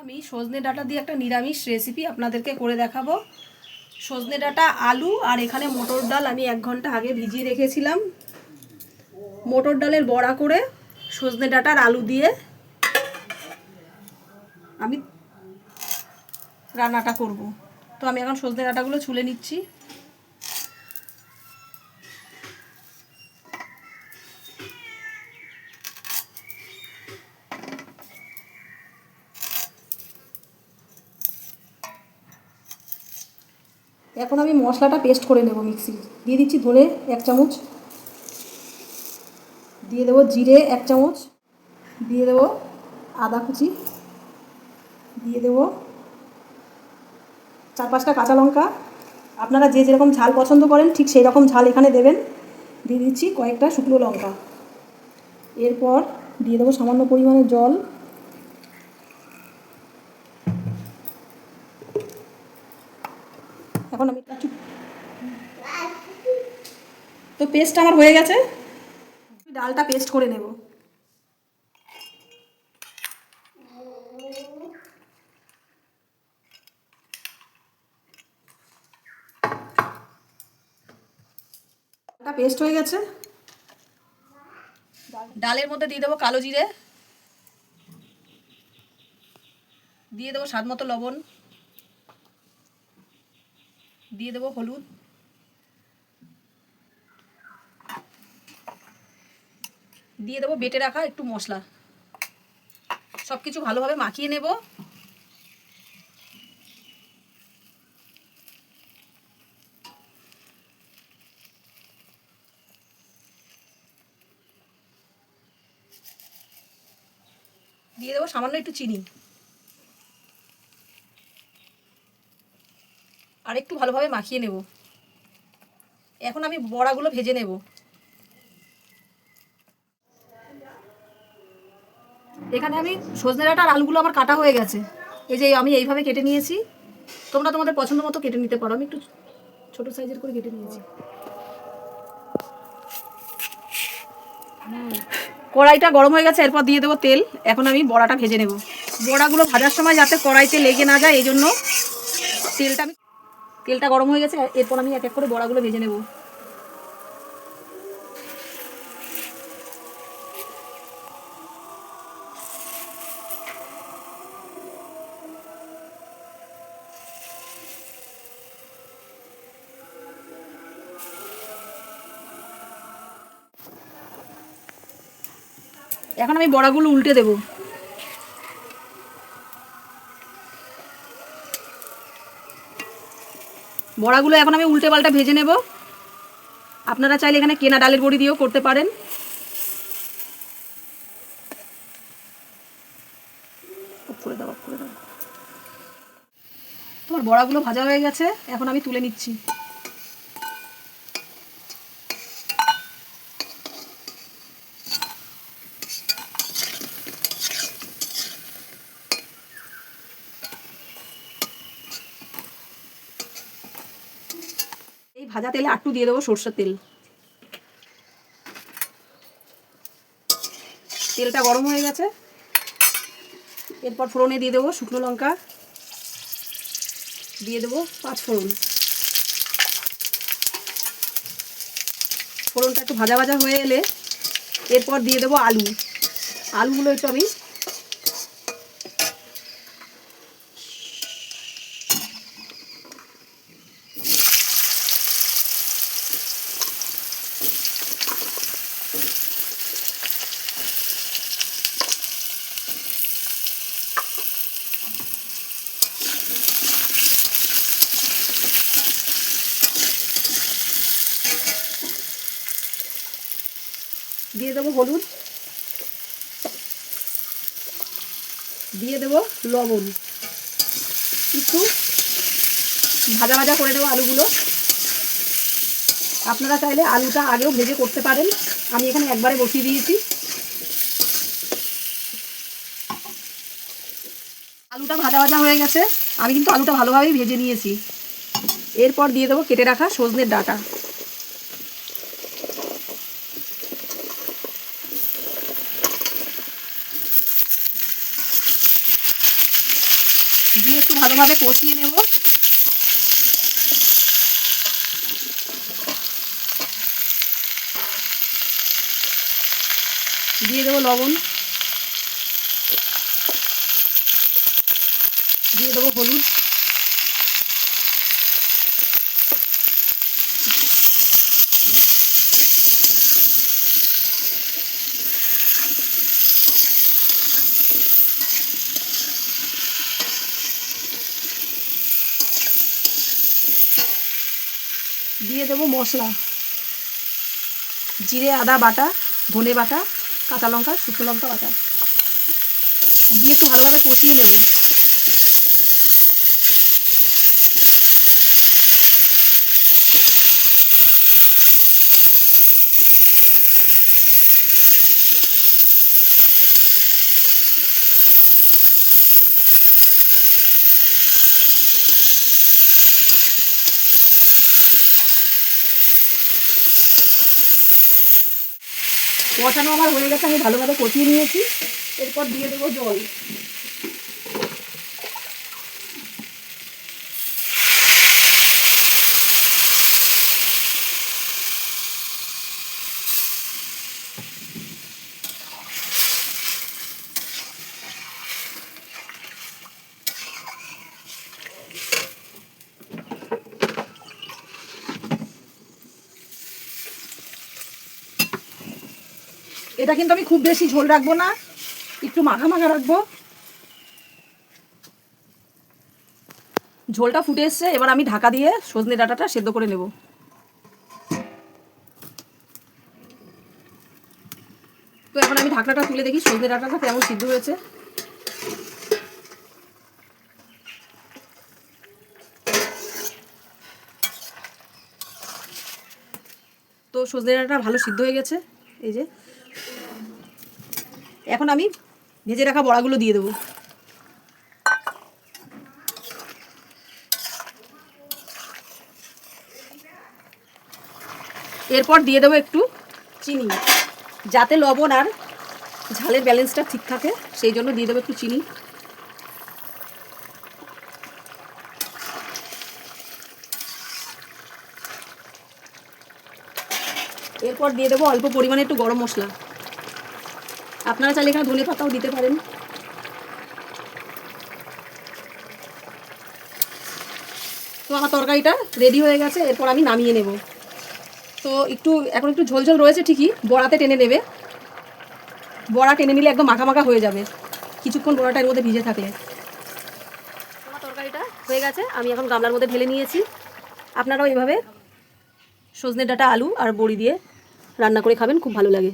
আমি সজনে ডাঁটা দিয়ে একটা নিরামিষ রেসিপি আপনাদেরকে করে দেখাবো। সজনে ডাঁটা, আলু আর এখানে মটর ডাল আমি 1 ঘন্টা আগে ভিজিয়ে রেখেছিলাম। মটর ডালের বড়া করে সজনে ডাঁটার আলু দিয়ে আমি রান্নাটা করব। তো আমি এখন সজনে ডাঁটাগুলো ছুলে নিচ্ছি। এখন আমি মশলাটা পেস্ট করে নেব। মিক্সি দিয়ে দিচ্ছি ধনে 1 চামচ, দিয়ে দেবো জিরে 1 চামচ, দিয়ে দেবো আদা কুচি, দিয়ে দেবো 4-5টা কাঁচা লঙ্কা। আপনারা যে যেরকম ঝাল পছন্দ করেন ঠিক সেই রকম ঝাল এখানে দেবেন। দিয়ে দিচ্ছি কয়েকটা শুকনো লঙ্কা। এরপর দিয়ে দেবো সামান্য পরিমাণে জল। এখন আমি তো পেস্ট আমার হয়ে গেছে, ডালটা পেস্ট করে নেব। ডালটা পেস্ট হয়ে গেছে। ডালের মধ্যে দিয়ে দেবো কালো জিরে, দিয়ে দেবো স্বাদ মতো লবণ, দিয়ে দেবো হলুদ, দিয়ে দেবো বেটে রাখা একটু মশলা। সব কিছু ভালোভাবে মাখিয়ে নেব। দিয়ে দেবো সামান্য একটু চিনি, আর একটু ভালোভাবে মাখিয়ে নেব। এখন আমি বড়াগুলো ভেজে নেব। এখানে আমি সজনে ডাঁটা আর আলুগুলো আমার কাটা হয়ে গেছে। এই যে আমি এইভাবে কেটে নিয়েছি। তোমরা তোমাদের পছন্দ মতো কেটে নিতে পারো। আমি একটু ছোট সাইজের করে কেটে নিয়েছি। কড়াইটা গরম হয়ে গেছে, এরপর দিয়ে দেবো তেল। এখন আমি বড়াটা ভেজে নেব। বড়াগুলো ভাজার সময় যাতে কড়াইতে লেগে না যায় এই জন্য তেলটা গরম হয়ে গেছে। এরপর আমি এক এক করে বড়াগুলো ভেজে নেব। এখন আমি বড়াগুলো উল্টে দেব। বড়াগুলো এখন আমি উল্টে পাল্টা ভেজে নেব। আপনারা চাইলে এখানে কেনা ডালের বড়ি দিয়েও করতে পারেন। তোমার বড়াগুলো ভাজা হয়ে গেছে, এখন আমি তুলে নিচ্ছি। এই ভাজা তেলে একটু দিয়ে দেবো সরষের তেল। তেলটা গরম হয়ে গেছে, এরপর ফোড়নে দিয়ে দেবো শুকনো লঙ্কা, দিয়ে দেবো 5 ফোড়ন। ফোড়নটা একটু ভাজা ভাজা হয়ে এলে এরপর দিয়ে দেবো আলু। আলুগুলো একটু আমি দিয়ে দেবো হলুদ, দিয়ে দেবো লবণ। একটু ভাজা ভাজা করে দেবো আলুগুলো। আপনারা চাইলে আলুটা আগেও ভেজে করতে পারেন। আমি এখানে একবারে বসিয়ে দিয়েছি। আলুটা ভাজা ভাজা হয়ে গেছে, আমি কিন্তু আলুটা ভালোভাবেই ভেজে নিয়েছি। এরপর দিয়ে দেবো কেটে রাখা সজনের ডাঁটা। দিয়ে একটু ভালোভাবে কষিয়ে নেব। দিয়ে দেবো লবণ, দিয়ে দেবো হলুদ, দিয়ে দেবো মশলা, জিরে আদা বাটা, ধনে বাটা, কাঁচা লঙ্কা, শুকনো লঙ্কা বাটা, দিয়ে একটু ভালোভাবে কষিয়ে নেব। কষানো আমার হয়ে গেছে, আমি ভালোভাবে কষিয়ে নিয়েছি। এরপর দিয়ে দেবো জল। এটা কিন্তু আমি খুব বেশি ঝোল রাখবো না, একটু মাখা মাখা রাখবো। ঝোলটা ফুটে এসছে, এবার আমি ঢাকা দিয়ে সজনে ডাঁটাটা সেদ্ধ করে নেব। তো এখন আমি ঢাকনাটা তুলে দেখি সজনে ডাঁটাটা কেমন সিদ্ধ হয়েছে। তো সজনে ডাঁটাটা ভালো সিদ্ধ হয়ে গেছে। এই যে এখন আমি ভেজে রাখা বড়াগুলো দিয়ে দেবো। এরপর দিয়ে দেবো একটু চিনি, যাতে লবণ আর ঝালের ব্যালেন্সটা ঠিক থাকে, সেই জন্য দিয়ে দেবো একটু চিনি। এরপর দিয়ে দেবো অল্প পরিমাণে একটু গরম মশলা, আপনারা চাইলে এখানে ধনে পাতাও দিতে পারেন। তো আমার তরকারিটা রেডি হয়ে গেছে, এরপর আমি নামিয়ে নেব। তো এখন একটু ঝোল ঝোল রয়েছে ঠিকই, বড়াতে টেনে নেবে। বড়া টেনে নিলে একদম মাখা মাখা হয়ে যাবে কিছুক্ষণ বড়াটা এর মধ্যে ভিজে থাকলে। আমার তরকারিটা হয়ে গেছে, আমি এখন গামলার মধ্যে ঢেলে নিয়েছি। আপনারাও এইভাবে সজনে ডাঁটা, আলু আর বড়ি দিয়ে রান্না করে খাবেন, খুব ভালো লাগে।